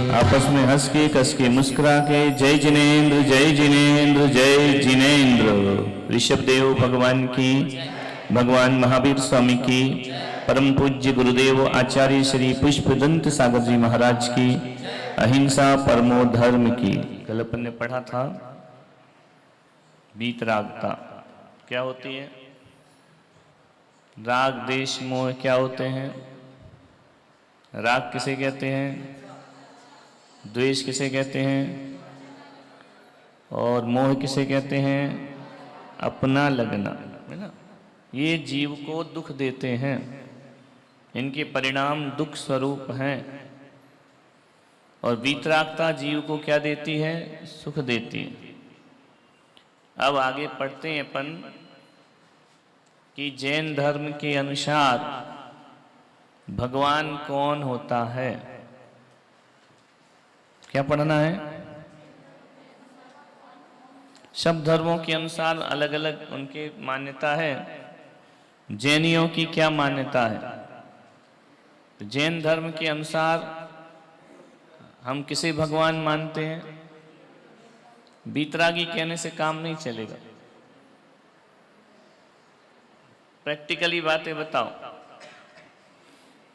आपस में हंस के कस के मुस्कुरा के जय जिनेन्द्र जय जिनेन्द्र जय जिनेन्द्र। ऋषभ देव भगवान की, भगवान महावीर स्वामी की, परम पूज्य गुरुदेव आचार्य श्री पुष्पदंत सागर जी महाराज की, अहिंसा परमो धर्म की। कल अपन ने पढ़ा था वीतरागता क्या होती है, राग देश मोह क्या होते हैं, राग किसे कहते हैं, द्वेष किसे कहते हैं, और मोह किसे कहते हैं, अपना लगना, है ना। ये जीव को दुख देते हैं, इनके परिणाम दुख स्वरूप हैं। और वीतरागता जीव को क्या देती है, सुख देती है। अब आगे पढ़ते हैं अपन कि जैन धर्म के अनुसार भगवान कौन होता है। क्या पढ़ना है, सब धर्मों के अनुसार अलग अलग उनके मान्यता है। जैनियों की क्या मान्यता है, तो जैन धर्म के अनुसार हम किसे भगवान मानते हैं। वीतरागी कहने से काम नहीं चलेगा, प्रैक्टिकली बातें बताओ।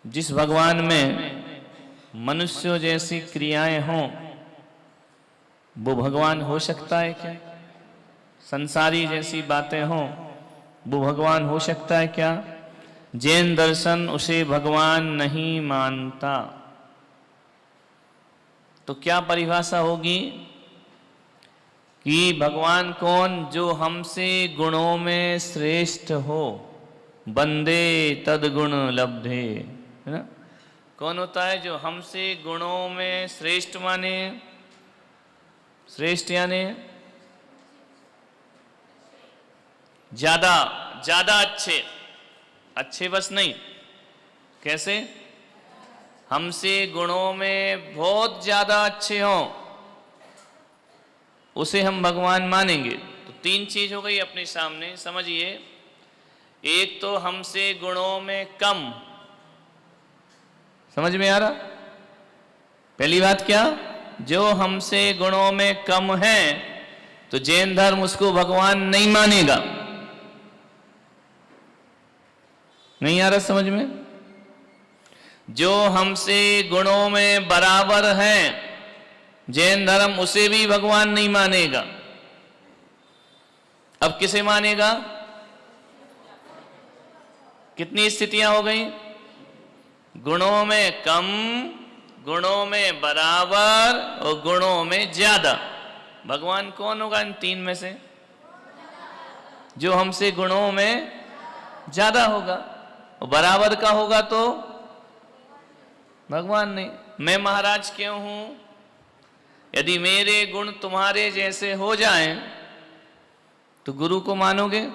जिस भगवान में मनुष्यों जैसी क्रियाएं हों वो भगवान हो सकता है क्या। संसारी जैसी बातें हों वो भगवान हो सकता है क्या। जैन दर्शन उसे भगवान नहीं मानता। तो क्या परिभाषा होगी कि भगवान कौन, जो हमसे गुणों में श्रेष्ठ हो। बंदे तदगुण लब्धे, है ना। कौन होता है जो हमसे गुणों में श्रेष्ठ माने, श्रेष्ठ यानी ज्यादा ज्यादा अच्छे, अच्छे बस नहीं, कैसे, हमसे गुणों में बहुत ज्यादा अच्छे हों उसे हम भगवान मानेंगे। तो तीन चीज हो गई अपने सामने, समझिए। एक तो हमसे गुणों में कम, समझ में आ रहा। पहली बात क्या, जो हमसे गुणों में कम है तो जैन धर्म उसको भगवान नहीं मानेगा। नहीं आ रहा समझ में। जो हमसे गुणों में बराबर है जैन धर्म उसे भी भगवान नहीं मानेगा। अब किसे मानेगा, कितनी स्थितियां हो गई, गुणों में कम, गुणों में बराबर और गुणों में ज्यादा। भगवान कौन होगा इन तीन में से, जो हमसे गुणों में ज्यादा होगा, और बराबर का होगा तो भगवान नहीं। मैं महाराज क्यों हूं, यदि मेरे गुण तुम्हारे जैसे हो जाएं तो गुरु को मानोगे।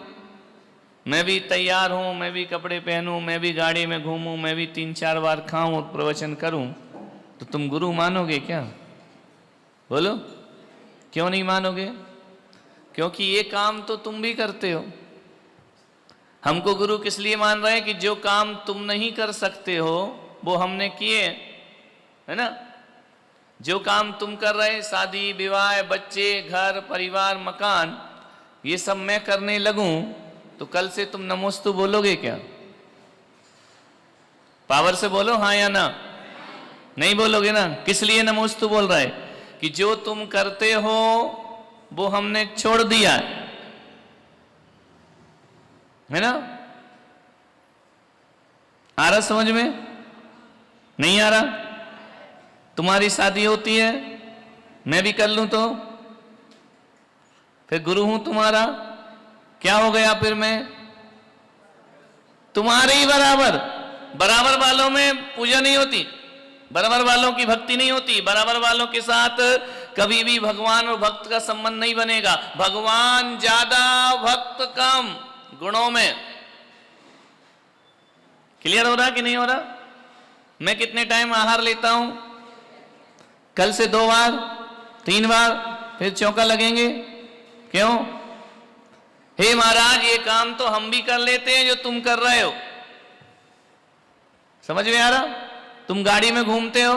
मैं भी तैयार हूं, मैं भी कपड़े पहनूं, मैं भी गाड़ी में घूमूं, मैं भी 3-4 बार खाऊं और प्रवचन करूं, तो तुम गुरु मानोगे क्या, बोलो। क्यों नहीं मानोगे, क्योंकि ये काम तो तुम भी करते हो। हमको गुरु किस लिए मान रहे हैं कि जो काम तुम नहीं कर सकते हो वो हमने किए, है ना। जो काम तुम कर रहे, शादी विवाह, बच्चे, घर परिवार, मकान, ये सब मैं करने लगूं तो कल से तुम नमोस्तु बोलोगे क्या, पावर से बोलो हाँ या ना। नहीं बोलोगे ना। किस लिए नमोस्तु बोल रहा है, कि जो तुम करते हो वो हमने छोड़ दिया है ना। आ रहा समझ में, नहीं आ रहा। तुम्हारी शादी होती है, मैं भी कर लूं तो फिर गुरु हूं तुम्हारा, क्या हो गया फिर मैं तुम्हारे ही बराबर। बराबर वालों में पूजा नहीं होती, बराबर वालों की भक्ति नहीं होती, बराबर वालों के साथ कभी भी भगवान और भक्त का संबंध नहीं बनेगा। भगवान ज्यादा, भक्त कम, गुणों में। क्लियर हो रहा कि नहीं हो रहा। मैं कितने टाइम आहार लेता हूं, कल से 2 बार 3 बार फिर चौका लगेंगे, क्यों। हे महाराज ये काम तो हम भी कर लेते हैं जो तुम कर रहे हो। समझ में आ रहा। तुम गाड़ी में घूमते हो,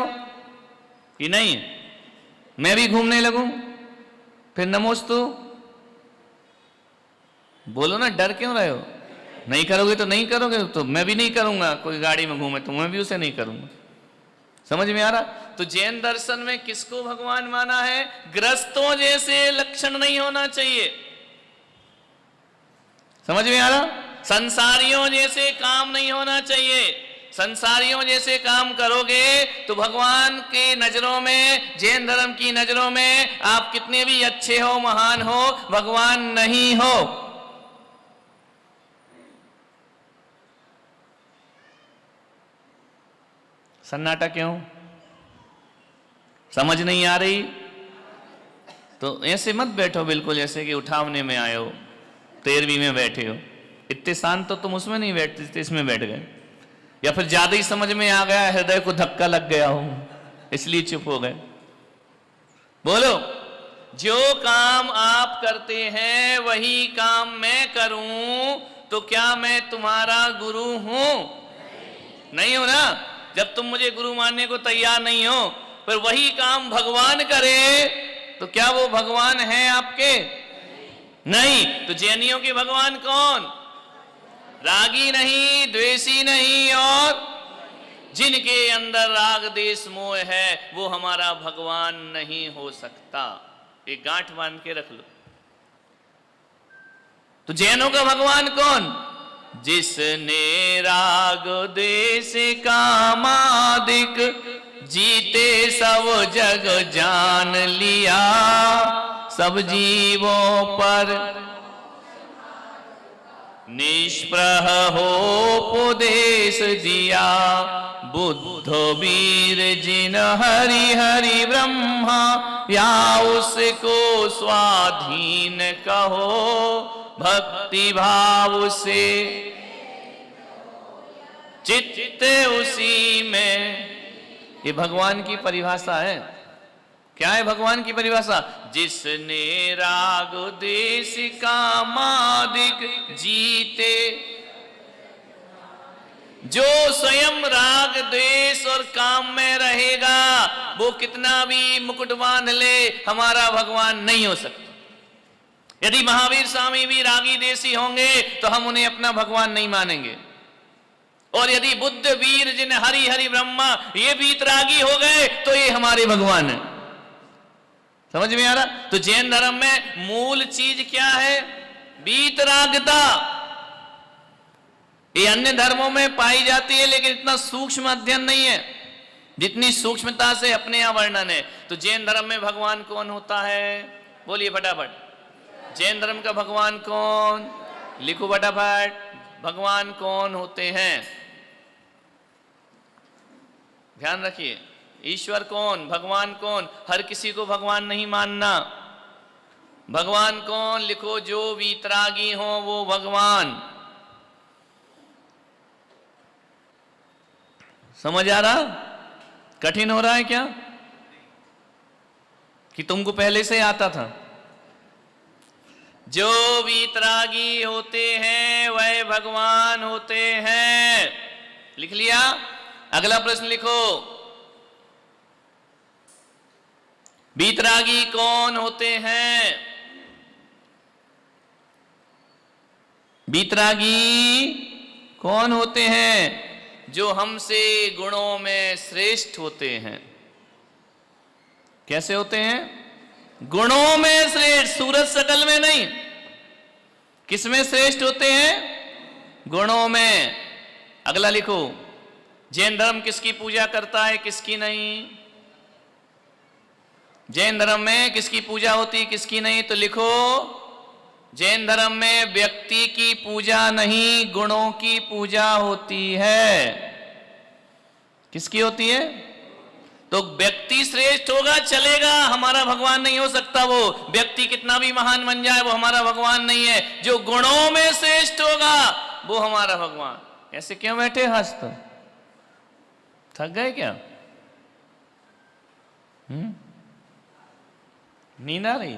कि नहीं? मैं भी घूमने लगूं फिर नमोस्तु? बोलो ना, डर क्यों रहे हो? नहीं करोगे तो नहीं करोगे, तो मैं भी नहीं करूंगा। कोई गाड़ी में घूमे तो मैं भी उसे नहीं करूंगा। समझ में आ रहा? तो जैन दर्शन में किसको भगवान माना है? ग्रस्तों जैसे लक्षण नहीं होना चाहिए। समझ में आ रहा? संसारियों जैसे काम नहीं होना चाहिए। संसारियों जैसे काम करोगे तो भगवान की नजरों में, जैन धर्म की नजरों में आप कितने भी अच्छे हो, महान हो, भगवान नहीं हो। सन्नाटा क्यों? समझ नहीं आ रही? तो ऐसे मत बैठो बिल्कुल जैसे कि उठावने में आए हो, 13वीं में बैठे हो। इतने शांत तो तुम उसमें नहीं बैठते थे, इसमें बैठ गए। या फिर ज्यादा ही समझ में आ गया, हृदय को धक्का लग गया हो इसलिए चुप हो गए। बोलो, जो काम आप करते हैं वही काम मैं करूं तो क्या मैं तुम्हारा गुरु हूं? नहीं हो ना। जब तुम मुझे गुरु मानने को तैयार नहीं हो, पर वही काम भगवान करे तो क्या वो भगवान है आपके? नहीं। तो जैनियों के भगवान कौन? रागी नहीं, द्वेषी नहीं, और जिनके अंदर राग देश मोह है वो हमारा भगवान नहीं हो सकता। एक गांठ बांध के रख लो। तो जैनों का भगवान कौन? जिसने राग देश कामादिक जीते सब जग जान लिया, सब जीवों पर निष्प्रह हो उपदेश दिया, बुद्ध वीर जिन हरि हरि ब्रह्मा, या उसको स्वाधीन कहो भक्ति भाव से, चित्त उसी में। ये भगवान की परिभाषा है। क्या है भगवान की परिभाषा? जिसने राग देश कामादिक जीते, जो स्वयं राग द्वेष और काम में रहेगा वो कितना भी मुकुट बांध ले हमारा भगवान नहीं हो सकता। यदि महावीर स्वामी भी रागी देशी होंगे तो हम उन्हें अपना भगवान नहीं मानेंगे। और यदि बुद्ध वीर जिन हरि हरि ब्रह्मा ये वीतरागी हो गए तो ये हमारे भगवान है। समझ में आ रहा? तो जैन धर्म में मूल चीज क्या है? वीतरागता। ये अन्य धर्मों में पाई जाती है लेकिन इतना सूक्ष्म अध्ययन नहीं है जितनी सूक्ष्मता से अपने यहां वर्णन है। तो जैन धर्म में भगवान कौन होता है? बोलिए फटाफट। जैन धर्म का भगवान कौन? लिखो फटाफट। भगवान कौन होते हैं? ध्यान रखिए। ईश्वर कौन? भगवान कौन? हर किसी को भगवान नहीं मानना। भगवान कौन? लिखो, जो वीतरागी हो वो भगवान। समझ आ रहा? कठिन हो रहा है क्या कि तुमको पहले से आता था? जो वीतरागी होते हैं वह भगवान होते हैं। लिख लिया? अगला प्रश्न लिखो। वीतरागी कौन होते हैं? वीतरागी कौन होते हैं? जो हमसे गुणों में श्रेष्ठ होते हैं। कैसे होते हैं? गुणों में श्रेष्ठ, सूरज शकल में नहीं। किस में श्रेष्ठ होते हैं? गुणों में। अगला लिखो। जैन धर्म किसकी पूजा करता है, किसकी नहीं? जैन धर्म में किसकी पूजा होती, किसकी नहीं? तो लिखो, जैन धर्म में व्यक्ति की पूजा नहीं, गुणों की पूजा होती है। किसकी होती है? तो व्यक्ति श्रेष्ठ होगा चलेगा, हमारा भगवान नहीं हो सकता। वो व्यक्ति कितना भी महान बन जाए वो हमारा भगवान नहीं है। जो गुणों में श्रेष्ठ होगा वो हमारा भगवान। ऐसे क्यों बैठे हंस? तो थक गए क्या? नींद आ रही?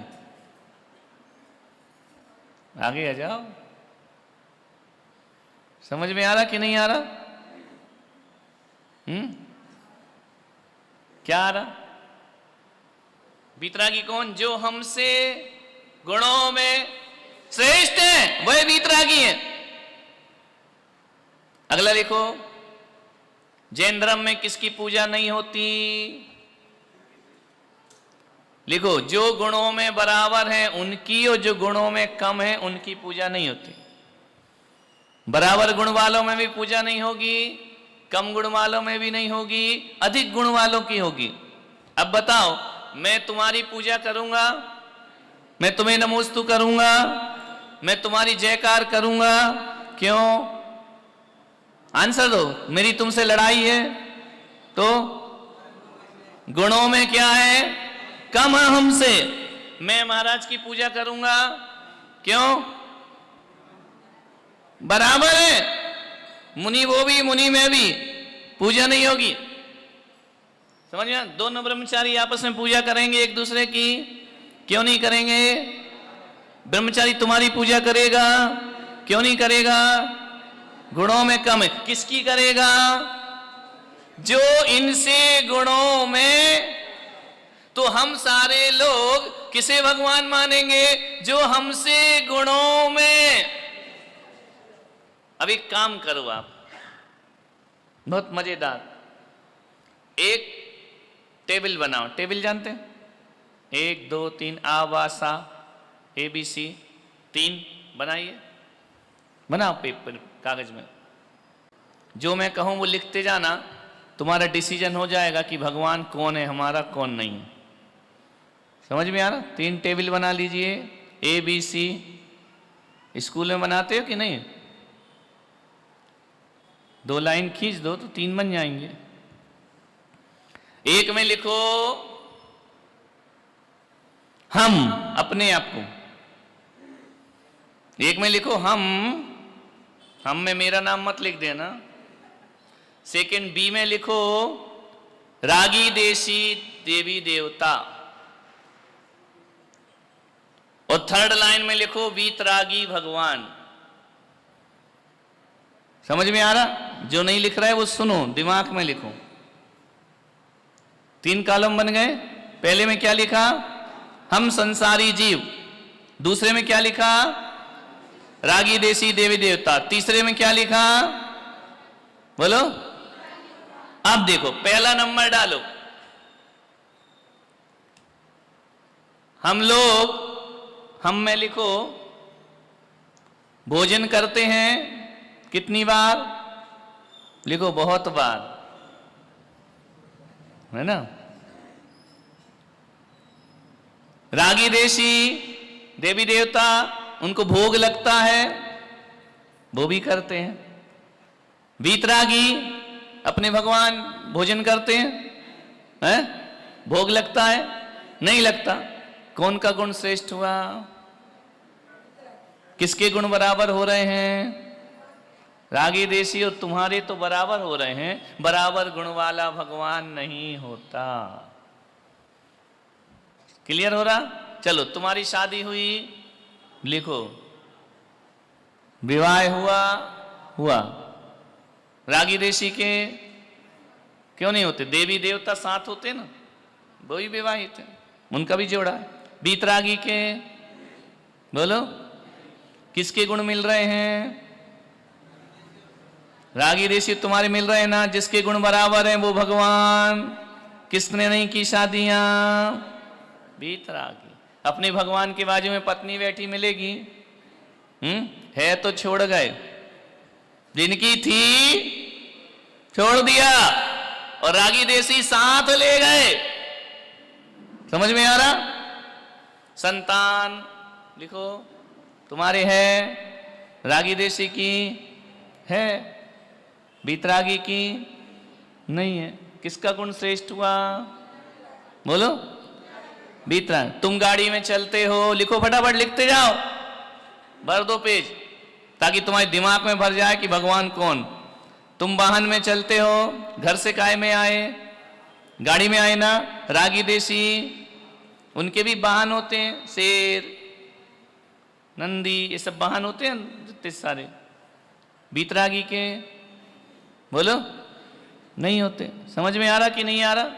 आगे आ जाओ। समझ में आ रहा कि नहीं आ रहा? क्या आ रहा? वीतरागी कौन? जो हमसे गुणों में श्रेष्ठ है, वह वीतरागी है। अगला देखो, जैन धर्म में किसकी पूजा नहीं होती? लिखो, जो गुणों में बराबर है उनकी, और जो गुणों में कम है उनकी पूजा नहीं होती। बराबर गुण वालों में भी पूजा नहीं होगी, कम गुण वालों में भी नहीं होगी, अधिक गुण वालों की होगी। अब बताओ, मैं तुम्हारी पूजा करूंगा, मैं तुम्हें नमोस्तु करूंगा, मैं तुम्हारी जयकार करूंगा, क्यों? आंसर दो। मेरी तुमसे लड़ाई है तो गुणों में क्या है? कम है हमसे। मैं महाराज की पूजा करूंगा, क्यों? बराबर है। मुनि वो भी, मुनि में भी, पूजा नहीं होगी। समझ में? दोनों ब्रह्मचारी आपस में पूजा करेंगे एक दूसरे की, क्यों नहीं करेंगे? ब्रह्मचारी तुम्हारी पूजा करेगा, क्यों नहीं करेगा? गुणों में कम है। किसकी करेगा? जो इनसे गुणों में। तो हम सारे लोग किसे भगवान मानेंगे? जो हमसे गुणों में। अब एक काम करो आप, बहुत मजेदार, एक टेबल बनाओ। टेबल जानते हैं? 1 2 3 आ वा सा ABC 3 बनाइए। बनाओ पेपर कागज में। जो मैं कहूं वो लिखते जाना, तुम्हारा डिसीजन हो जाएगा कि भगवान कौन है हमारा, कौन नहीं है। समझ में आ रहा? 3 टेबल बना लीजिए, ABC। स्कूल में बनाते हो कि नहीं? 2 लाइन खींच दो तो 3 बन जाएंगे। एक में लिखो हम, अपने आप को। एक में लिखो हम में मेरा नाम मत लिख देना। सेकंड बी में लिखो रागी देशी देवी देवता। और थर्ड लाइन में लिखो वीतरागी भगवान। समझ में आ रहा? जो नहीं लिख रहा है वो सुनो, दिमाग में लिखो। 3 कॉलम बन गए। पहले में क्या लिखा? हम संसारी जीव। दूसरे में क्या लिखा? रागी देशी देवी देवता। तीसरे में क्या लिखा? बोलो। अब देखो, पहला नंबर डालो। हम लोग, हम में लिखो भोजन करते हैं कितनी बार? लिखो बहुत बार, है ना? रागी देशी देवी देवता, उनको भोग लगता है, वो भी करते हैं। वीतरागी अपने भगवान भोजन करते हैं, भोग लगता है? नहीं लगता। कौन का गुण श्रेष्ठ हुआ? किसके गुण बराबर हो रहे हैं? रागी देशी और तुम्हारे तो बराबर हो रहे हैं। बराबर गुण वाला भगवान नहीं होता। क्लियर हो रहा? चलो, तुम्हारी शादी हुई, लिखो विवाह हुआ। रागी देशी के क्यों नहीं होते? देवी देवता साथ होते ना, वही विवाहित है, उनका भी जोड़ा है। वीतरागी के बोलो, किसके गुण मिल रहे हैं? रागी देशी तुम्हारे मिल रहे हैं ना, जिसके गुण बराबर हैं वो भगवान। किसने नहीं की शादियां? वीतरागी। अपने भगवान के बाजू में पत्नी बैठी मिलेगी? है तो छोड़ गए, जिनकी थी छोड़ दिया, और रागी देशी साथ ले गए। समझ में आ रहा? संतान लिखो, तुम्हारे है, रागी देशी की है, वीतरागी की नहीं है। किसका गुण श्रेष्ठ हुआ? बोलो। वीतरागी। तुम गाड़ी में चलते हो, लिखो फटाफट, लिखते जाओ, भर दो पेज, ताकि तुम्हारे दिमाग में भर जाए कि भगवान कौन। तुम वाहन में चलते हो, घर से काय में आए? गाड़ी में आए ना। रागी देशी, उनके भी वाहन होते हैं, शेर, नंदी, ये सब वाहन होते हैं जितने सारे। वीतरागी के बोलो नहीं होते। समझ में आ रहा कि नहीं आ रहा?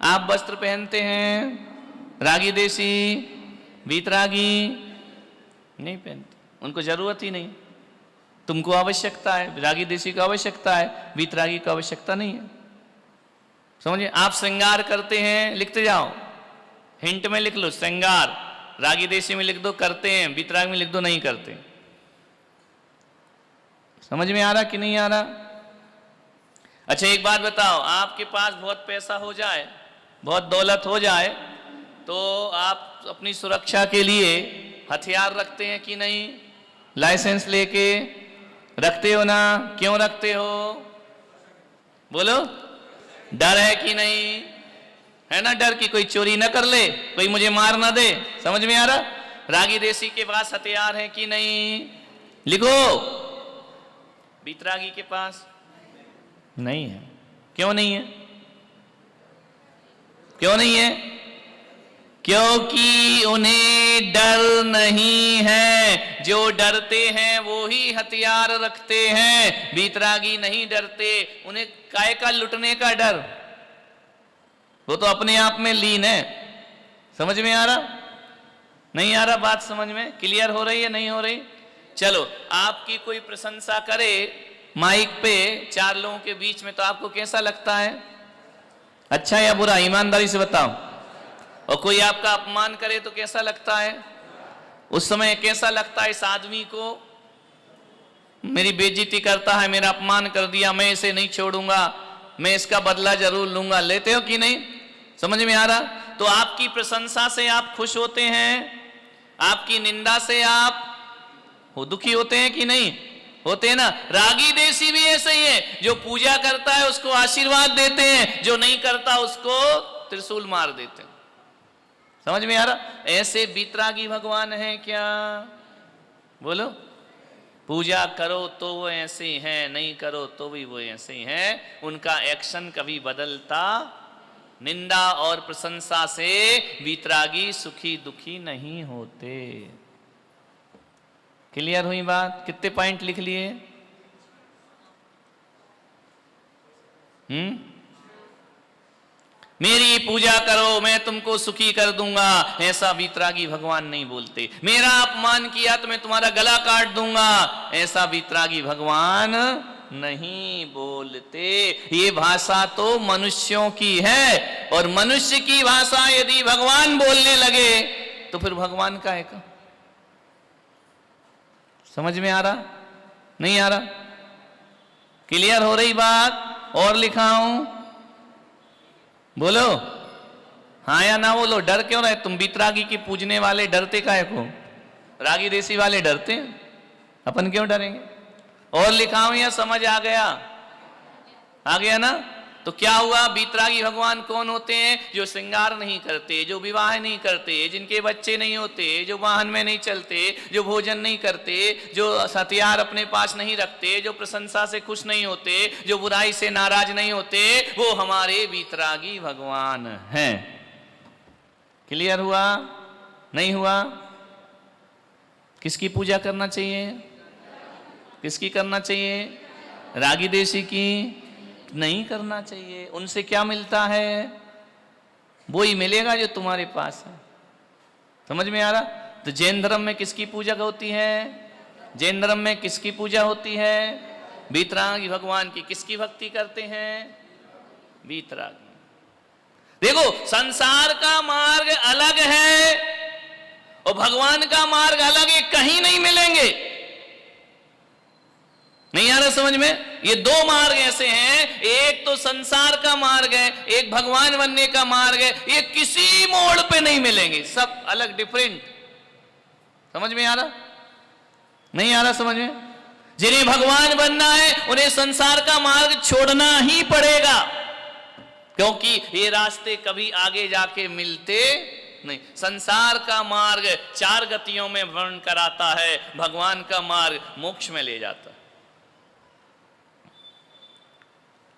आप वस्त्र पहनते हैं, रागी देसी वीतरागी नहीं पहनते, उनको जरूरत ही नहीं। तुमको आवश्यकता है, रागी देसी को आवश्यकता है, वीतरागी को आवश्यकता नहीं है। समझिए, आप श्रृंगार करते हैं, लिखते जाओ, हिंट में लिख लो श्रृंगार, रागी देसी में लिख दो करते हैं, वीतरागी में लिख दो नहीं करते। समझ में आ रहा कि नहीं आ रहा? अच्छा एक बात बताओ, आपके पास बहुत पैसा हो जाए, बहुत दौलत हो जाए, तो आप अपनी सुरक्षा के लिए हथियार रखते हैं कि नहीं? लाइसेंस लेके रखते हो ना? क्यों रखते हो? बोलो, डर है कि नहीं? है ना डर कि कोई चोरी ना कर ले, कोई मुझे मार ना दे। समझ में आ रहा? रागी देसी के पास हथियार है कि नहीं? लिखो। वीतरागी के पास नहीं है। क्यों नहीं है? क्यों नहीं है? क्योंकि उन्हें डर नहीं है। जो डरते हैं वो ही हथियार रखते हैं, वीतरागी नहीं डरते। उन्हें काय का लुटने का डर, वो तो अपने आप में लीन है। समझ में आ रहा? नहीं आ रहा बात समझ में? क्लियर हो रही है नहीं हो रही? चलो, आपकी कोई प्रशंसा करे माइक पे 4 लोगों के बीच में, तो आपको कैसा लगता है? अच्छा या बुरा? ईमानदारी से बताओ। और कोई आपका अपमान करे तो कैसा लगता है? उस समय कैसा लगता है इस आदमी को? मेरी बेइज्जती करता है, मेरा अपमान कर दिया, मैं इसे नहीं छोड़ूंगा, मैं इसका बदला जरूर लूंगा। लेते हो कि नहीं? समझ में आ रहा? तो आपकी प्रशंसा से आप खुश होते हैं, आपकी निंदा से आप दुखी होते हैं कि नहीं? होते हैं ना। रागी देसी भी ऐसे ही है, जो पूजा करता है उसको आशीर्वाद देते हैं, जो नहीं करता उसको त्रिशूल मार देते हैं। समझ में आ रहा? ऐसे वीतरागी भगवान हैं क्या? बोलो। पूजा करो तो वो ऐसे हैं, नहीं करो तो भी वो ऐसे ही हैं। उनका एक्शन कभी बदलता। निंदा और प्रशंसा से वीतरागी सुखी दुखी नहीं होते। क्लियर हुई बात? कितने पॉइंट लिख लिए? मेरी पूजा करो, मैं तुमको सुखी कर दूंगा, ऐसा वीतरागी भगवान नहीं बोलते। मेरा अपमान किया तो मैं तुम्हारा गला काट दूंगा, ऐसा वीतरागी भगवान नहीं बोलते। ये भाषा तो मनुष्यों की है, और मनुष्य की भाषा यदि भगवान बोलने लगे तो फिर भगवान का है का? समझ में आ रहा नहीं आ रहा? क्लियर हो रही बात? और लिखाऊं? बोलो हाँ या ना बोलो। डर क्यों रहे तुम? वीतरागी की पूजने वाले डरते काहे को? रागी देसी वाले डरते हैं, अपन क्यों डरेंगे? और लिखाऊं या समझ आ गया? आ गया ना? तो क्या हुआ? वीतरागी भगवान कौन होते हैं? जो श्रृंगार नहीं करते, जो विवाह नहीं करते, जिनके बच्चे नहीं होते, जो वाहन में नहीं चलते, जो भोजन नहीं करते, जो हथियार अपने पास नहीं रखते, जो प्रशंसा से खुश नहीं होते, जो बुराई से नाराज नहीं होते, वो हमारे वीतरागी भगवान हैं। क्लियर हुआ नहीं हुआ? किसकी पूजा करना चाहिए? किसकी करना चाहिए? रागी देसी की नहीं करना चाहिए। उनसे क्या मिलता है? वो ही मिलेगा जो तुम्हारे पास है। समझ में आ रहा? तो जैन धर्म में किसकी पूजा होती है? जैन धर्म में किसकी पूजा होती है? वीतरागी भगवान की। किसकी भक्ति करते हैं? वीतरागी। देखो, संसार का मार्ग अलग है और भगवान का मार्ग अलग है, कहीं नहीं मिलेंगे। नहीं आ रहा समझ में? ये 2 मार्ग ऐसे हैं, एक तो संसार का मार्ग है, एक भगवान बनने का मार्ग है। ये किसी मोड़ पे नहीं मिलेंगे, सब अलग डिफरेंट। समझ में आ रहा नहीं आ रहा समझ में? जिन्हें भगवान बनना है उन्हें संसार का मार्ग छोड़ना ही पड़ेगा, क्योंकि ये रास्ते कभी आगे जाके मिलते नहीं। संसार का मार्ग 4 गतियों में वर्ण कराता है, भगवान का मार्ग मोक्ष में ले जाता है।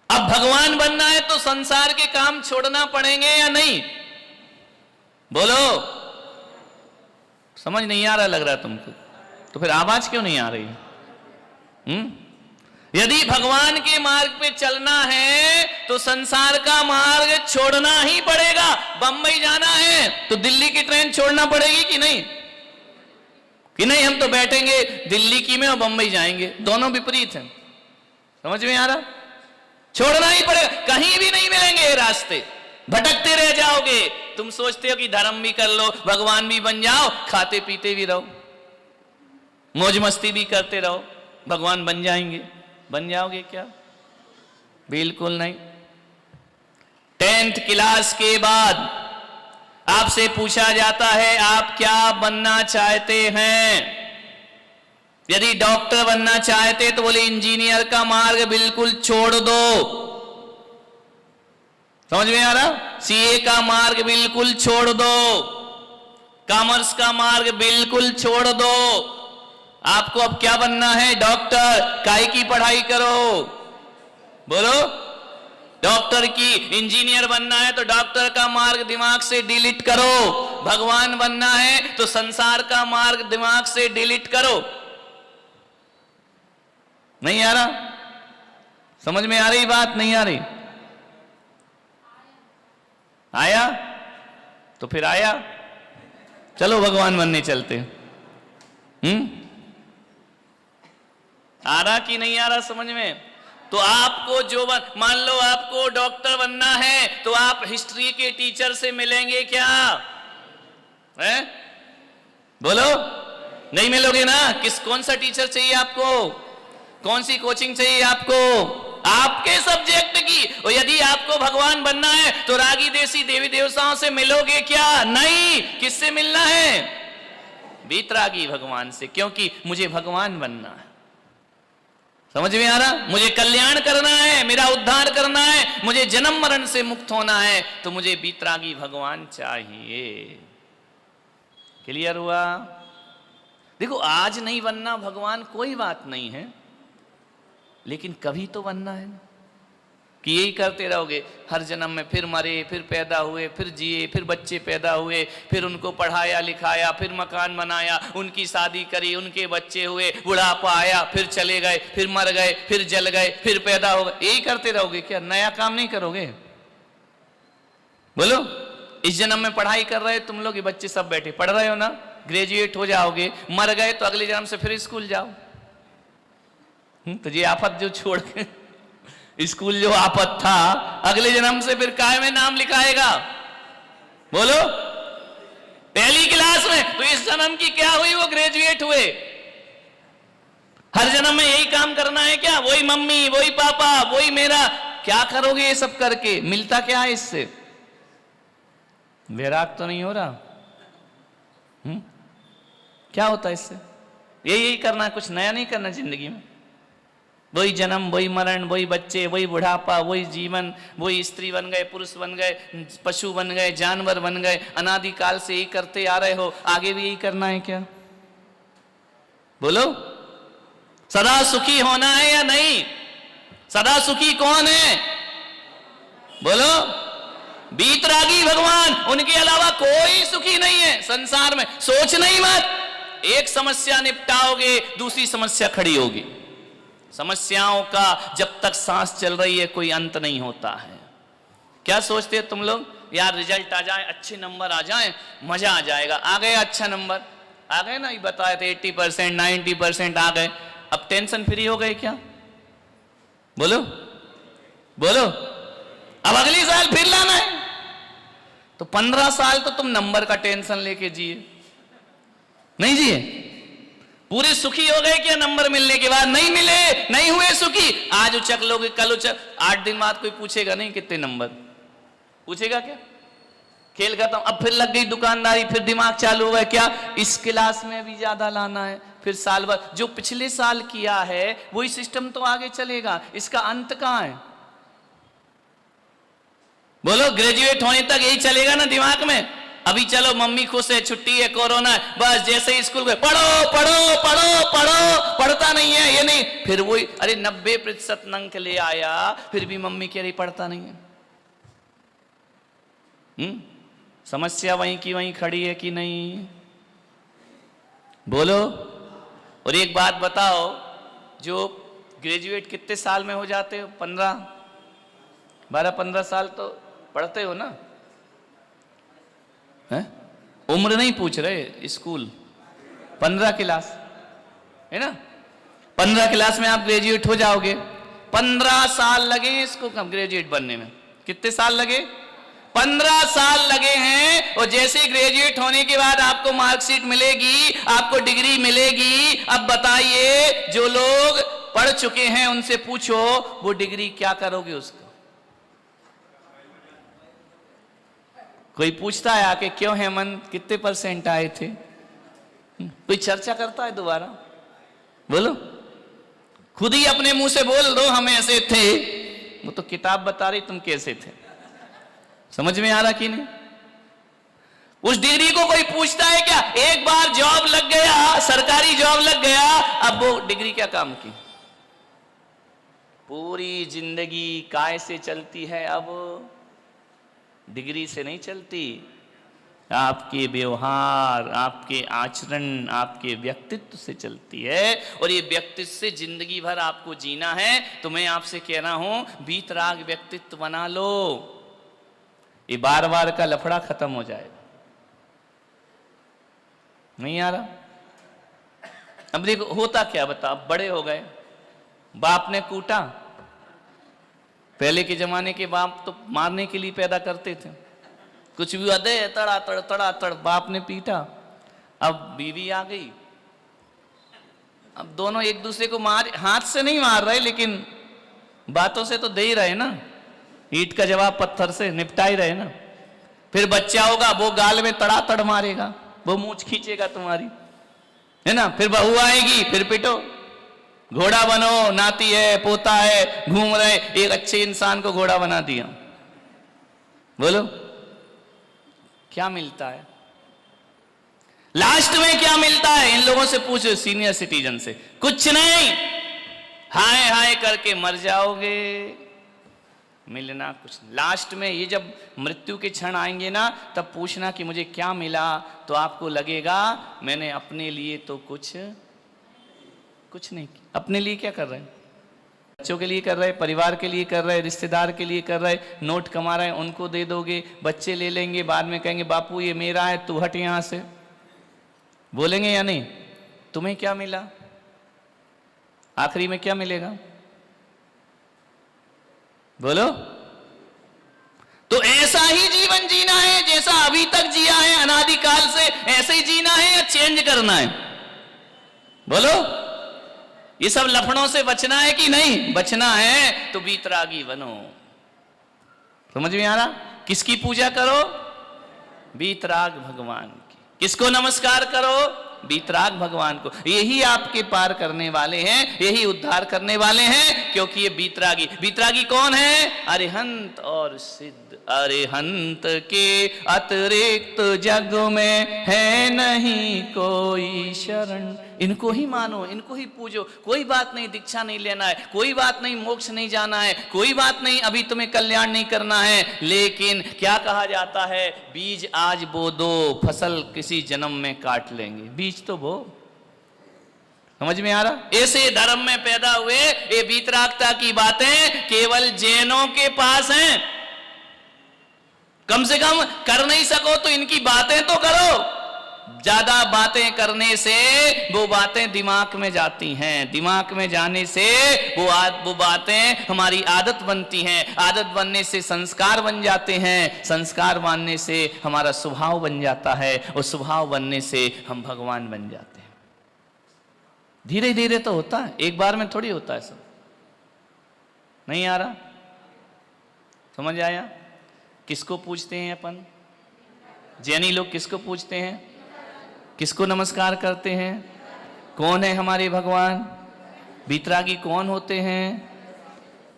अब भगवान बनना है तो संसार के काम छोड़ना पड़ेंगे या नहीं? बोलो। समझ नहीं आ रहा लग रहा तुमको? तो फिर आवाज क्यों नहीं आ रही? यदि भगवान के मार्ग पे चलना है तो संसार का मार्ग छोड़ना ही पड़ेगा। बंबई जाना है तो दिल्ली की ट्रेन छोड़ना पड़ेगी कि नहीं? कि नहीं हम तो बैठेंगे दिल्ली की में और बंबई जाएंगे, दोनों विपरीत हैं। समझ में आ रहा? छोड़ना ही पड़ेगा, कहीं भी नहीं मिलेंगे ये रास्ते, भटकते रह जाओगे। तुम सोचते हो कि धर्म भी कर लो, भगवान भी बन जाओ, खाते पीते भी रहो, मौज मस्ती भी करते रहो, भगवान बन जाएंगे। बन जाओगे क्या? बिल्कुल नहीं। 10th क्लास के बाद आपसे पूछा जाता है आप क्या बनना चाहते हैं। यदि डॉक्टर बनना चाहते तो बोले इंजीनियर का मार्ग बिल्कुल छोड़ दो। समझ में आ रहा? सीए का मार्ग बिल्कुल छोड़ दो, कॉमर्स का मार्ग बिल्कुल छोड़ दो। आपको अब क्या बनना है? डॉक्टर। काय की पढ़ाई करो? बोलो, डॉक्टर की। इंजीनियर बनना है तो डॉक्टर का मार्ग दिमाग से डिलीट करो। भगवान बनना है तो संसार का मार्ग दिमाग से डिलीट करो। नहीं आ रहा? समझ में आ रही बात? नहीं आ रही? आया तो फिर आया, चलो भगवान बनने चलते। आ रहा कि नहीं आ रहा समझ में? तो आपको जो मान लो आपको डॉक्टर बनना है तो आप हिस्ट्री के टीचर से मिलेंगे क्या? है? बोलो, नहीं मिलोगे ना। कौन सा टीचर चाहिए आपको? कौन सी कोचिंग चाहिए आपको? आपके सब्जेक्ट की। और यदि आपको भगवान बनना है तो रागी देसी देवी देवताओं से मिलोगे क्या? नहीं। किससे मिलना है? वीतरागी भगवान से, क्योंकि मुझे भगवान बनना है। समझ में आ रहा? मुझे कल्याण करना है, मेरा उद्धार करना है, मुझे जन्म मरण से मुक्त होना है, तो मुझे वीतरागी भगवान चाहिए। क्लियर हुआ? देखो, आज नहीं बनना भगवान कोई बात नहीं है, लेकिन कभी तो बनना है ना। कि यही करते रहोगे हर जन्म में, फिर मरे, फिर पैदा हुए, फिर जिए, फिर बच्चे पैदा हुए, फिर उनको पढ़ाया लिखाया, फिर मकान बनाया, उनकी शादी करी, उनके बच्चे हुए, बुढ़ापा आया, फिर चले गए, फिर मर गए, फिर जल गए, फिर पैदा हो गए। यही करते रहोगे क्या? नया काम नहीं करोगे? बोलो, इस जन्म में पढ़ाई कर रहे तुम लोग, ये बच्चे सब बैठे पढ़ रहे हो ना, ग्रेजुएट हो जाओगे, मर गए तो अगले जन्म से फिर स्कूल जाओ। तो ये आफत जो छोड़ के स्कूल जो आफत था, अगले जन्म से फिर काय में नाम लिखाएगा? बोलो, पहली क्लास में। तो इस जन्म की क्या हुई? वो ग्रेजुएट हुए। हर जन्म में यही काम करना है क्या? वही मम्मी, वही पापा, वही मेरा। क्या करोगे ये सब करके? मिलता क्या है इससे? वैराग तो नहीं हो रहा? क्या होता है इससे? यही करना है, कुछ नया नहीं करना जिंदगी में। वही जन्म, वही मरण, वही बच्चे, वही बुढ़ापा, वही जीवन, वही स्त्री बन गए, पुरुष बन गए, पशु बन गए, जानवर बन गए। अनादिकाल से यही करते आ रहे हो, आगे भी यही करना है क्या? बोलो, सदा सुखी होना है या नहीं? सदा सुखी कौन है? बोलो, वीतरागी भगवान। उनके अलावा कोई सुखी नहीं है संसार में। सोचना ही मत, एक समस्या निपटाओगे दूसरी समस्या खड़ी होगी। समस्याओं का जब तक सांस चल रही है कोई अंत नहीं होता है। क्या सोचते हो तुम लोग? यार रिजल्ट आ जाए, अच्छे नंबर आ जाए, मजा आ जाएगा। आ गए अच्छा नंबर, आ गए ना, ये बताए थे 80%, 90% आ गए, अब टेंशन फ्री हो गए क्या? बोलो बोलो, अब अगली साल फिर लाना है। तो 15 साल तो तुम नंबर का टेंशन लेके जिए, नहीं जिए? पूरे सुखी हो गए क्या नंबर मिलने के बाद? नहीं मिले, नहीं हुए सुखी। आज उचक लोगे, कल उचक, 8 दिन बाद कोई पूछेगा नहीं कितने नंबर, पूछेगा क्या? खेल खत्म। अब फिर लग गई दुकानदारी, फिर दिमाग चालू हो गया क्या इस क्लास में भी ज्यादा लाना है, फिर साल भर जो पिछले साल किया है वही सिस्टम तो आगे चलेगा। इसका अंत कहां है? बोलो, ग्रेजुएट होने तक यही चलेगा ना दिमाग में। अभी चलो मम्मी खुश है, छुट्टी है, कोरोना है, बस जैसे ही स्कूल गए पढ़ो पढ़ो पढ़ो पढ़ो, पढ़ता नहीं है, ये नहीं, फिर वही। अरे 90% अंक ले आया, फिर भी मम्मी कह रही पढ़ता नहीं है। समस्या वहीं की वहीं खड़ी है कि नहीं? बोलो। और एक बात बताओ, जो ग्रेजुएट कितने साल में हो जाते हो? 12-15 साल तो पढ़ते हो ना? है? उम्र नहीं पूछ रहे, स्कूल 15 क्लास है ना? 15 क्लास में आप ग्रेजुएट हो जाओगे। 15 साल लगे इसको ग्रेजुएट बनने में। कितने साल लगे? 15 साल लगे हैं। और जैसे ग्रेजुएट होने के बाद आपको मार्कशीट मिलेगी, आपको डिग्री मिलेगी। अब बताइए, जो लोग पढ़ चुके हैं उनसे पूछो, वो डिग्री क्या करोगे उसका? कोई पूछता है आके, क्यों हेमंत कितने % आए थे? कोई चर्चा करता है दोबारा? बोलो, खुद ही अपने मुंह से बोल दो हम ऐसे थे। वो तो किताब बता रही तुम कैसे थे। समझ में आ रहा कि नहीं? उस डिग्री को कोई पूछता है क्या? एक बार जॉब लग गया, सरकारी जॉब लग गया, अब वो डिग्री क्या काम की? पूरी जिंदगी काय से चलती है? अब डिग्री से नहीं चलती। आपके व्यवहार, आपके आचरण, आपके व्यक्तित्व से चलती है। और ये व्यक्तित्व से जिंदगी भर आपको जीना है। तो मैं आपसे कह रहा हूं, वीतराग व्यक्तित्व बना लो। ये बार बार का लफड़ा खत्म हो जाएगा। नहीं आ रहा? अब देखो होता क्या, बता, बड़े हो गए, बाप ने कूटा। पहले के जमाने के बाप तो मारने के लिए पैदा करते थे। कुछ भी अदे तड़ा तड़ बाप ने पीटा। अब बीवी आ गई, अब दोनों एक दूसरे को मार, हाथ से नहीं मार रहे लेकिन बातों से तो दे ही रहे ना। ईंट का जवाब पत्थर से निपटा ही रहे ना। फिर बच्चा होगा, वो गाल में तड़ातड़ मारेगा, वो मूंछ खींचेगा तुम्हारी, है ना। फिर बहू आएगी, फिर पिटो। घोड़ा बनो, नाती है, पोता है, घूम रहे। एक अच्छे इंसान को घोड़ा बना दिया। बोलो क्या मिलता है? लास्ट में क्या मिलता है? इन लोगों से पूछो, सीनियर सिटीजन से। कुछ नहीं, हाय हाय करके मर जाओगे। मिलना कुछ। लास्ट में ये जब मृत्यु के क्षण आएंगे ना, तब पूछना कि मुझे क्या मिला। तो आपको लगेगा मैंने अपने लिए तो कुछ नहीं किया। अपने लिए क्या कर रहे हैं? बच्चों के लिए कर रहे, परिवार के लिए कर रहे, रिश्तेदार के लिए कर रहे। नोट कमा रहे हैं, उनको दे दोगे, बच्चे ले लेंगे, बाद में कहेंगे बापू ये मेरा है, तू हट यहां से। बोलेंगे या नहीं? तुम्हें क्या मिला? आखिरी में क्या मिलेगा? बोलो। तो ऐसा ही जीवन जीना है जैसा अभी तक जिया है, अनादिकाल से ऐसे ही जीना है या चेंज करना है? बोलो। ये सब लफड़ों से बचना है कि नहीं? बचना है तो वीतरागी बनो। समझ में आ रहा? किसकी पूजा करो? वीतराग भगवान की। किसको नमस्कार करो? वीतराग भगवान को। यही आपके पार करने वाले हैं, यही उद्धार करने वाले हैं, क्योंकि ये वीतरागी कौन है? अरिहंत और सिद्ध। अरिहंत के अतिरिक्त जग में है नहीं कोई शरण। इनको ही मानो, इनको ही पूजो। कोई बात नहीं दीक्षा नहीं लेना है, कोई बात नहीं मोक्ष नहीं जाना है, कोई बात नहीं अभी तुम्हें कल्याण नहीं करना है। लेकिन क्या कहा जाता है? बीज आज बो दो, फसल किसी जन्म में काट लेंगे। बीज तो बो। समझ में आ रहा? ऐसे धर्म में पैदा हुए ये वीतरागता की बातें केवल जैनों के पास हैं। कम से कम कर नहीं सको तो इनकी बातें तो करो। ज्यादा बातें करने से वो बातें दिमाग में जाती हैं, दिमाग में जाने से वो बातें हमारी आदत बनती हैं, आदत बनने से संस्कार बन जाते हैं, संस्कार बनने से हमारा स्वभाव बन जाता है, और स्वभाव बनने से हम भगवान बन जाते हैं। धीरे धीरे तो होता है, एक बार में थोड़ी होता है सब। नहीं आ रहा? समझ आया? किसको पूजते हैं अपन? जैनी लोग किसको पूजते हैं? किसको नमस्कार करते हैं? कौन है हमारे भगवान? वीतरागी कौन होते हैं?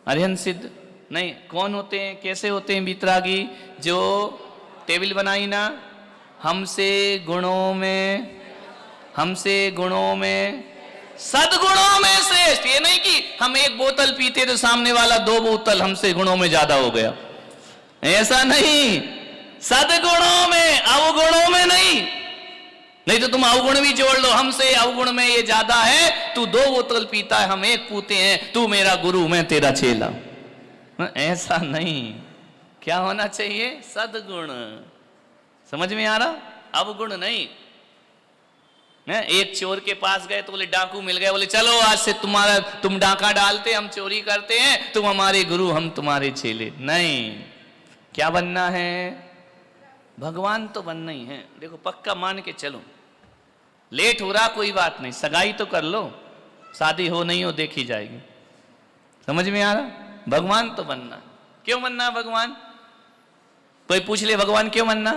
अरिहंत सिद्ध नहीं, कौन होते हैं? कैसे होते हैं वीतरागी? जो टेबल बनाई ना, हमसे गुणों में सद्गुणों में श्रेष्ठ। ये नहीं कि हम एक बोतल पीते तो सामने वाला 2 बोतल हमसे गुणों में ज्यादा हो गया, ऐसा नहीं। सद्गुणों में, अवगुणों में नहीं। नहीं तो तुम अवगुण भी जोड़ लो, हमसे अवगुण में ये ज्यादा है, तू 2 बोतल पीता है, हम 1 पीते हैं, तू मेरा गुरु मैं तेरा चेला। ऐसा नहीं, क्या होना चाहिए? सद्गुण। समझ में आ रहा? अवगुण नहीं। एक चोर के पास गए तो बोले डाकू मिल गए, बोले चलो आज से तुम डाका डालते, हम चोरी करते हैं, तुम हमारे गुरु हम तुम्हारे चेले। नहीं, क्या बनना है? भगवान तो बनना ही है। देखो पक्का मान के चलो, लेट हो रहा कोई बात नहीं, सगाई तो कर लो, शादी हो नहीं हो देखी जाएगी। समझ में आ रहा? भगवान तो बनना है। क्यों बनना है भगवान? कोई पूछ ले भगवान क्यों बनना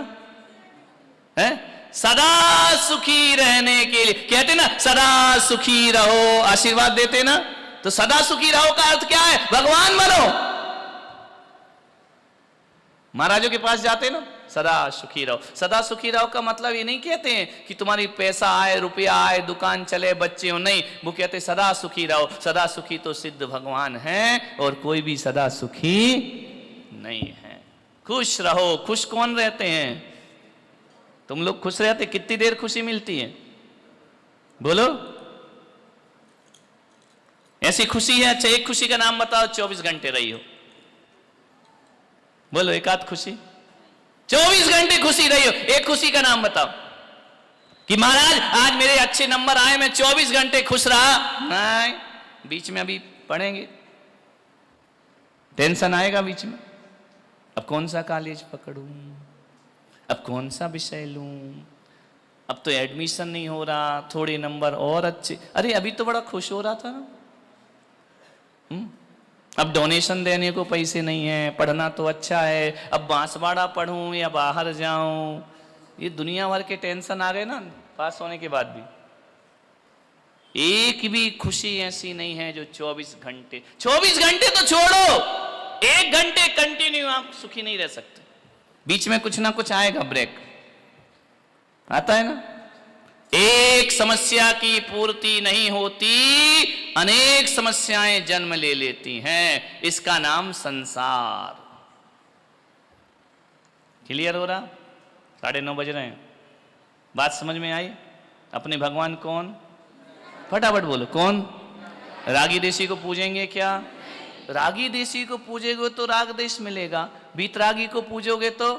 है? सदा सुखी रहने के लिए। कहते ना सदा सुखी रहो, आशीर्वाद देते ना, तो सदा सुखी रहो का अर्थ क्या है? भगवान बनो। महाराजों के पास जाते ना, सदा सुखी रहो। सदा सुखी रहो का मतलब ये नहीं कहते हैं कि तुम्हारी पैसा आए, रुपया आए, दुकान चले, बच्चे हो, नहीं। वो कहते सदा सुखी रहो। सदा सुखी तो सिद्ध भगवान है, और कोई भी सदा सुखी नहीं है। खुश रहो। खुश कौन रहते हैं? तुम लोग खुश रहते? कितनी देर खुशी मिलती है? बोलो। ऐसी खुशी है? अच्छा एक खुशी का नाम बताओ 24 घंटे रही हो। बोलो एक आध खुशी। 24 घंटे खुशी रही हो, एक खुशी का नाम बताओ कि महाराज आज मेरे अच्छे नंबर आए, मैं 24 घंटे खुश रहा। नहीं, बीच में अभी पढ़ेंगे, टेंशन आएगा बीच में। अब कौन सा कॉलेज पकड़ूं, अब कौन सा विषय लूं, अब तो एडमिशन नहीं हो रहा, थोड़े नंबर और अच्छे। अरे अभी तो बड़ा खुश हो रहा था ना। अब डोनेशन देने को पैसे नहीं है, पढ़ना तो अच्छा है, अब बांसवाड़ा पढ़ूं या बाहर जाऊं। ये दुनिया भर के टेंशन आ गए ना पास होने के बाद भी। एक भी खुशी ऐसी नहीं है जो 24 घंटे 24 घंटे तो छोड़ो, 1 घंटे कंटिन्यू आप सुखी नहीं रह सकते। बीच में कुछ ना कुछ आएगा, ब्रेक आता है ना। एक समस्या की पूर्ति नहीं होती, अनेक समस्याएं जन्म ले लेती हैं, इसका नाम संसार। क्लियर हो रहा? 9:30 बज रहे हैं, बात समझ में आई? अपने भगवान कौन? फटाफट बोलो कौन? रागी देशी को पूजेंगे क्या? रागी देशी को पूजेगे तो राग देश मिलेगा, बीतरागी को पूजोगे तो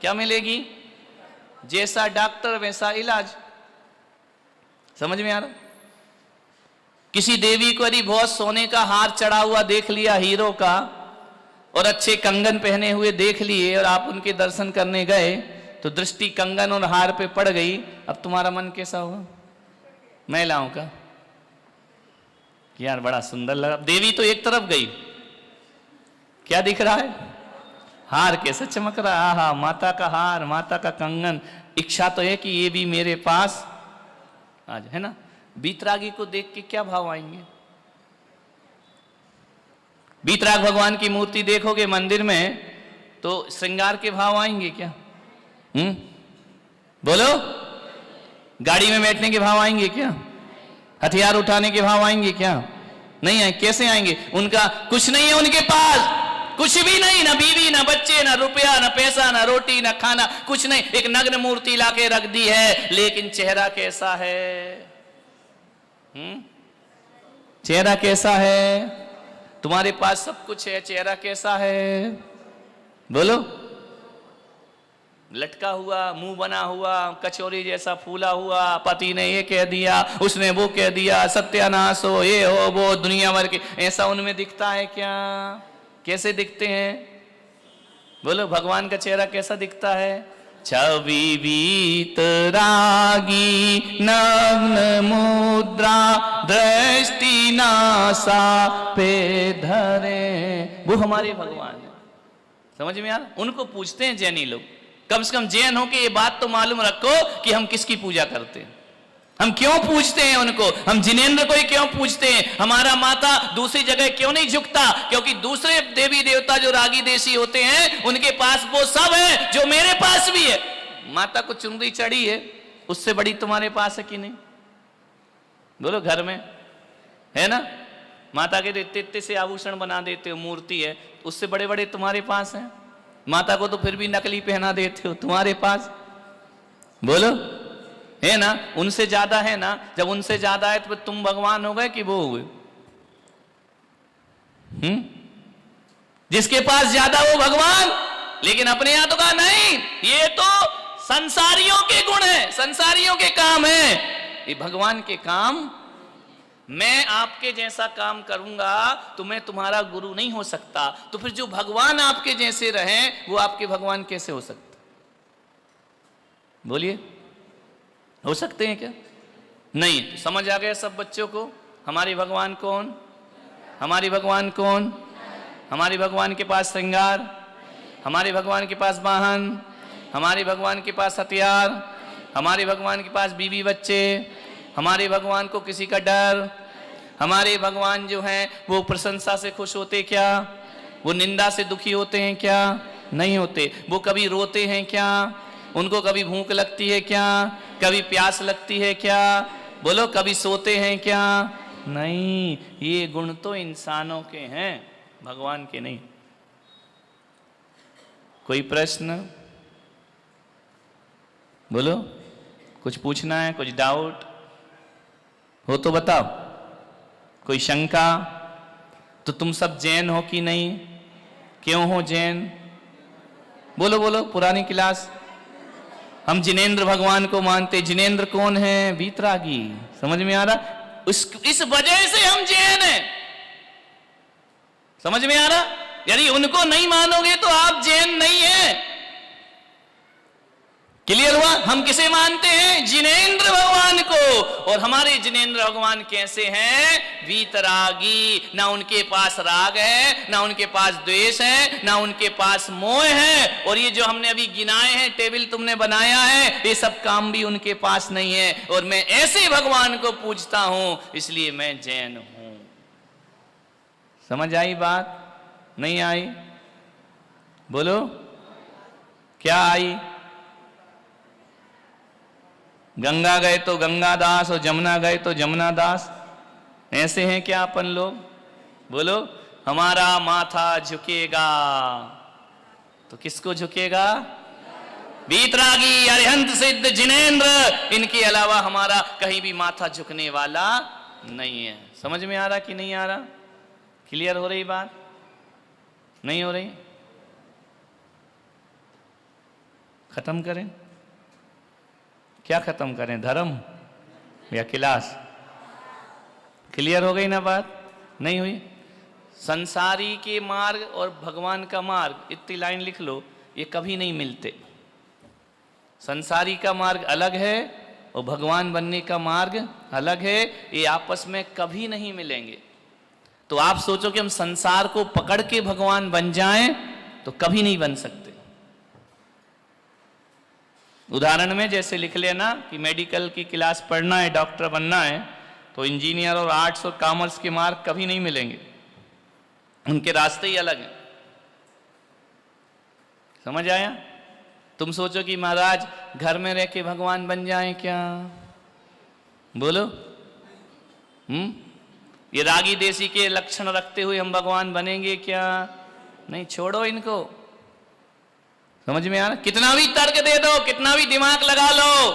क्या मिलेगी? जैसा डॉक्टर वैसा इलाज। समझ में आ रहा? किसी देवी को यदि बहुत सोने का हार चढ़ा हुआ देख लिया हीरो का, और अच्छे कंगन पहने हुए देख लिए, और आप उनके दर्शन करने गए, तो दृष्टि कंगन और हार पे पड़ गई, अब तुम्हारा मन कैसा होगा? महिलाओं का यार बड़ा सुंदर लगा, देवी तो एक तरफ गई, क्या दिख रहा है? हार कैसे चमक रहा है, आहा माता का हार, माता का कंगन। इच्छा तो है कि ये भी मेरे पास आज है ना। बीतरागी को देख के क्या भाव आएंगे? बीतराग भगवान की मूर्ति देखोगे मंदिर में तो श्रृंगार के भाव आएंगे क्या? बोलो। गाड़ी में बैठने के भाव आएंगे क्या? हथियार उठाने के भाव आएंगे क्या? नहीं आए। कैसे आएंगे? उनका कुछ नहीं है उनके पास, कुछ भी नहीं, ना बीवी ना बच्चे ना रुपया ना पैसा ना रोटी ना खाना, कुछ नहीं। एक नग्न मूर्ति लाके रख दी है, लेकिन चेहरा कैसा है? चेहरा कैसा है? तुम्हारे पास सब कुछ है, चेहरा कैसा है? बोलो। लटका हुआ, मुंह बना हुआ, कचौरी जैसा फूला हुआ, पति ने ये कह दिया, उसने वो कह दिया, सत्यानाश हो, ये हो वो, दुनिया भर के, ऐसा उनमें दिखता है क्या? कैसे दिखते हैं? बोलो। भगवान का चेहरा कैसा दिखता है? छवि बीत रागी नग्न मुद्रा, दृष्टि नासा पे धरे, वो हमारे भगवान है। समझ में आ रहा? उनको पूछते हैं जैनी लोग। कम से कम जैन हो के ये बात तो मालूम रखो कि हम किसकी पूजा करते हैं, हम क्यों पूछते हैं उनको, हम जिनेंद्र को ही क्यों पूछते हैं, हमारा माता दूसरी जगह क्यों नहीं झुकता? क्योंकि दूसरे देवी देवता जो रागी देशी होते हैं उनके पास वो सब है जो मेरे पास भी है। माता को चुनरी चढ़ी है, उससे बड़ी तुम्हारे पास है कि नहीं? बोलो। घर में है ना, माता के इतने से आभूषण बना देते हो, मूर्ति है, उससे बड़े बड़े तुम्हारे पास हैं। माता को तो फिर भी नकली पहना देते हो, तुम्हारे पास। बोलो। है ना, उनसे ज्यादा है ना। जब उनसे ज्यादा है तो तुम भगवान हो गए कि वो हुए? जिसके पास ज्यादा वो भगवान, लेकिन अपने यहां तो कहा नहीं, ये तो संसारियों के गुण है, संसारियों के काम है, ये भगवान के काम। मैं आपके जैसा काम करूंगा तो मैं तुम्हारा गुरु नहीं हो सकता, तो फिर जो भगवान आपके जैसे रहे वो आपके भगवान कैसे हो सकते? बोलिए, हो सकते हैं क्या? नहीं। तो समझ आ गया सब बच्चों को हमारी भगवान कौन? हमारी भगवान कौन? हमारी भगवान के पास श्रृंगार, हमारे भगवान के पास वाहन, हमारे भगवान के पास हथियार, हमारे भगवान के पास बीवी बच्चे, हमारे भगवान को किसी का डर, हमारे भगवान जो हैं वो प्रशंसा से खुश होते क्या? वो निंदा से दुखी होते हैं क्या? नहीं होते। वो कभी रोते हैं क्या? उनको कभी भूख लगती है क्या? कभी प्यास लगती है क्या? बोलो, कभी सोते हैं क्या? नहीं। ये गुण तो इंसानों के हैं, भगवान के नहीं। कोई प्रश्न? बोलो, कुछ पूछना है, कुछ डाउट हो तो बताओ। कोई शंका? तो तुम सब जैन हो कि नहीं? क्यों हो जैन? बोलो बोलो, पुरानी क्लास। हम जिनेंद्र भगवान को मानते। जिनेंद्र कौन है? वीतरागी। समझ में आ रहा? इस वजह से हम जैन हैं। समझ में आ रहा? यदि उनको नहीं मानोगे तो आप जैन नहीं है। क्लियर हुआ? हम किसे मानते हैं? जिनेंद्र भगवान को। और हमारे जिनेंद्र भगवान कैसे हैं? वीतरागी। ना उनके पास राग है, ना उनके पास द्वेष है, ना उनके पास मोह है। और ये जो हमने अभी गिनाए हैं, टेबल तुमने बनाया है, ये सब काम भी उनके पास नहीं है। और मैं ऐसे भगवान को पूजता हूं, इसलिए मैं जैन हूं। समझ आई बात? नहीं आई? बोलो, क्या आई? गंगा गए तो गंगादास और जमुना गए तो जमुनादास। ऐसे हैं क्या अपन लोग? बोलो, हमारा माथा झुकेगा तो किसको झुकेगा? वीतरागी, अरिहंत सिद्ध, जिनेंद्र, इनके अलावा हमारा कहीं भी माथा झुकने वाला नहीं है। समझ में आ रहा कि नहीं आ रहा? क्लियर हो रही बात? नहीं हो रही? खत्म करें? क्या खत्म करें, धर्म या क्लास? क्लियर हो गई ना बात? नहीं हुई? संसारी के मार्ग और भगवान का मार्ग, इतनी लाइन लिख लो, ये कभी नहीं मिलते। संसारी का मार्ग अलग है और भगवान बनने का मार्ग अलग है, ये आपस में कभी नहीं मिलेंगे। तो आप सोचो कि हम संसार को पकड़ के भगवान बन जाएं तो कभी नहीं बन सकते। उदाहरण में जैसे लिख लेना कि मेडिकल की क्लास पढ़ना है, डॉक्टर बनना है, तो इंजीनियर और आर्ट्स और कॉमर्स के मार्ग कभी नहीं मिलेंगे, उनके रास्ते ही अलग हैं। समझ आया? तुम सोचो कि महाराज घर में रह के भगवान बन जाएं क्या? बोलो, ये रागी देसी के लक्षण रखते हुए हम भगवान बनेंगे क्या? नहीं। छोड़ो इनको। समझ में आ रहा? कितना भी तर्क दे दो, कितना भी दिमाग लगा लो,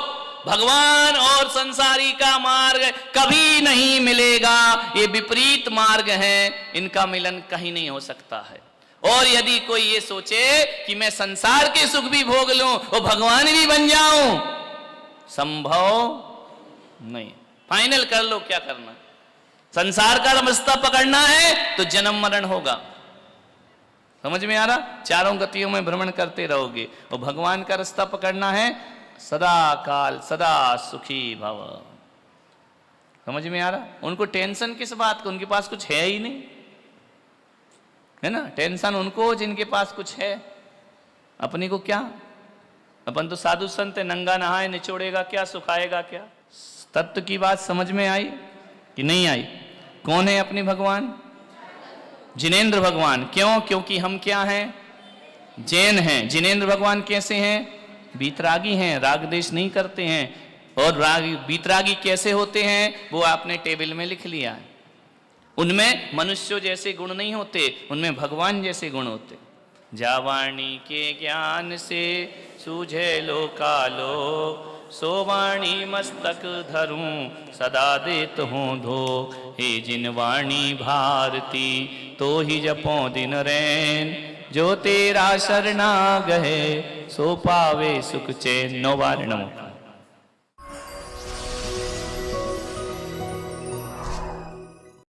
भगवान और संसारी का मार्ग कभी नहीं मिलेगा। ये विपरीत मार्ग हैं, इनका मिलन कहीं नहीं हो सकता है। और यदि कोई ये सोचे कि मैं संसार के सुख भी भोग लूं और भगवान भी बन जाऊं, संभव नहीं। फाइनल कर लो क्या करना। संसार का रास्ता पकड़ना है तो जन्म मरण होगा। समझ में आ रहा? चारों गतियों में भ्रमण करते रहोगे। और भगवान का रास्ता पकड़ना है सदा काल सदा सुखी भव। समझ में आ रहा? उनको टेंशन किस बात को? उनके पास कुछ है ही नहीं, है ना? टेंशन उनको जिनके पास कुछ है, अपने को क्या? अपन तो साधु संत है, नंगा नहाए निचोड़ेगा क्या, सुखाएगा क्या? तत्व की बात समझ में आई कि नहीं आई? कौन है अपने भगवान? जिनेंद्र भगवान। क्यों? क्योंकि हम क्या हैं? जैन हैं। जिनेंद्र भगवान कैसे हैं? वीतरागी हैं, राग देश नहीं करते हैं। और वीतरागी कैसे होते हैं वो आपने टेबल में लिख लिया है। उनमें मनुष्यों जैसे गुण नहीं होते, उनमें भगवान जैसे गुण होते। जावाणी के ज्ञान से सूझे लो कालो, सो वाणी मस्तक धरूं सदा देत हूँ धो। हे जिन वाणी भारती तो ही जपो दिन रैन, जो तेरा शरणा गहे सो पावे सुख चैन। 9 बार नमो।